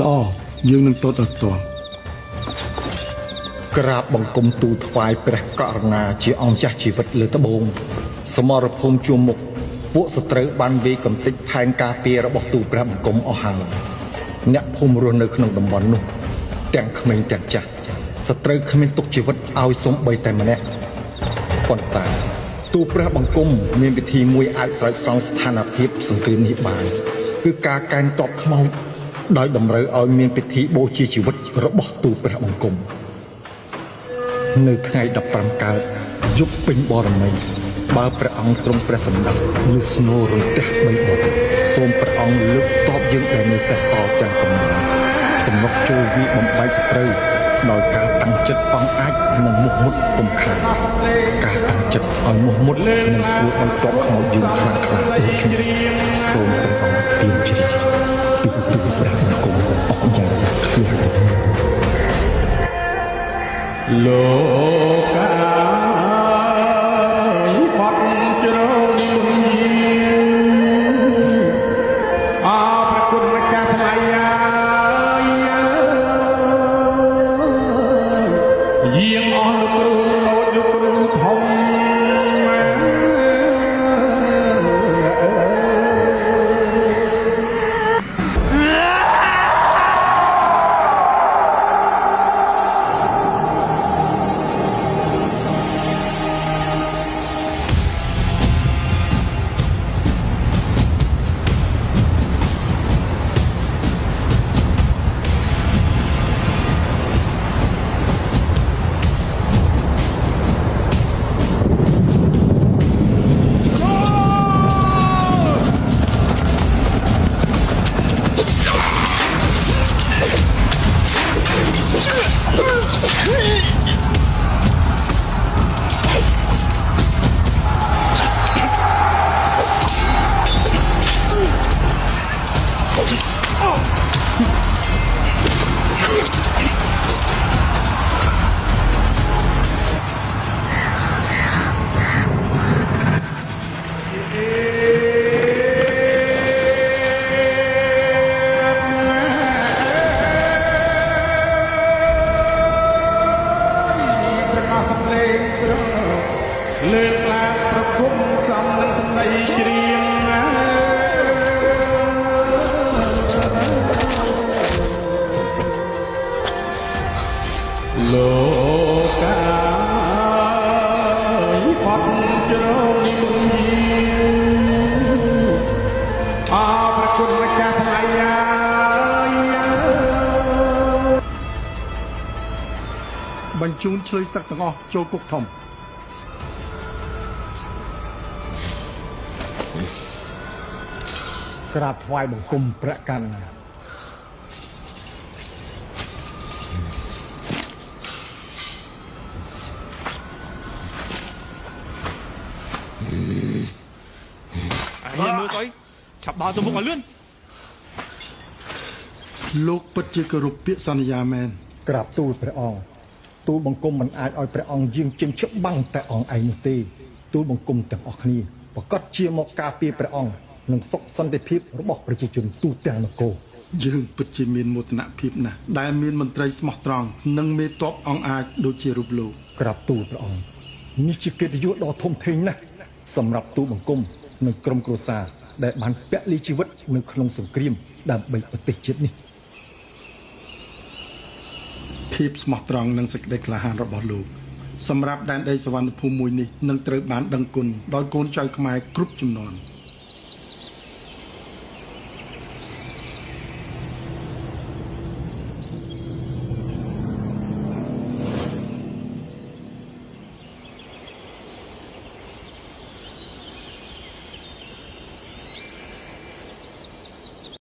ល្អយើងនឹងទៅដល់តក្រាបបង្គំទូលថ្វាយព្រះករុណាជាអង្គចាស់ជីវិតលើត្បូងសមរភូមិជួមមុខពួកសត្រូវបានវាយកំទេចផែនការពាររបស់ទូលព្រះបង្គំអស់ហើយអ្នកភូមិរស់នៅក្នុងតំបន់នោះទាំងក្មេងទាំងចាស់សត្រូវគ្មានទុកជីវិតឲ្យសំបីតែម្នាក់ប៉ុន្តែទូលព្រះបង្គំមានវិធីមួយអាចស្រោចស្រង់ស្ថានភាពសង្គ្រាមនេះបានគឺការកែងទ័ពខ្មោចដោយតម្រូវឲ្យមានពិធីបូជាជីវិតរបស់ទូលព្រះបង្គំនៅថ្ងៃ15កើតយប់ពេញបរមីបើព្រះអង្គទ្រង់ព្រះសម្ដេចលើស្នូររន្ទះ3ដុតសូមព្រះអង្គលើកទ័ពយើងដែលនៅសេសសល់ទាំងប៉ុន្មានសំណុកចូលវាបំបែកសត្រូវដោយការតាំងចិត្តអង់អាចនិងមុខមុតកុំខានការតាំងចិត្តឲ្យមុខមុតនឹងធ្វើឲ្យទ័ពខ្មោចយើងខ្លាំងខ្លាដូចគ្នាសូមព្រះអង្គទានជ្រាបពីទូលព្រះបង្គំអុកយ៉ាងឃ្លាលោកបាត់ជ្រងនិលំអរគុណម្ចាស់ថ្លៃយាងអស់លោកគ្រូលោកគ្រូធំលើកឡើងប្រគំសំនឹងសម្ដីជ្រៀងលោកកាយបាត់ជ្រងនិលំអរគុណម្ចាស់ថ្លៃបញ្ជូនឆ្លើយសឹកទាំងអស់ចូលគុកធំក្រាបថ្វាយបង្គំព្រះករុណាអាយមើលស្អីឆាប់ដើរទៅមុខឲ្យលឿនលោកពិតជាគោរពពាក្យសន្យាមែនក្រាបទូលព្រះអង្គទូលបង្គំមិនអាចឲ្យព្រះអង្គយាងជិញ្ច្បាំងតែអង្គឯងនោះទេទូលបង្គំទាំងអស់គ្នាប្រកាសជាមកការពារព្រះអង្គនិងសុខសន្តិភាពរបស់ប្រជាជនទូទាំងនគរយើងពិតជាមានមោទនភាពណាស់ដែលមានមន្ត្រីស្មោះត្រង់និងមេទ័ពអង្គអាចដូចជារូបលោកក្រាបទូលព្រះអង្គនេះជាកិត្តិយសដ៏ធំធេងណាស់សម្រាប់ទូលបង្គំនិងក្រុមគ្រួសារដែលបានពលីជីវិតនៅក្នុងសង្គ្រាមដើម្បីប្រទេសជាតិនេះភាពស្មោះត្រង់និងសេចក្តីក្លាហានរបស់លោកសម្រាប់ដែនដីសវណ្ណភូមិមួយនេះនឹងត្រូវបានដឹងគុណដោយកូនចៅខ្មែរគ្រប់ជំនាន់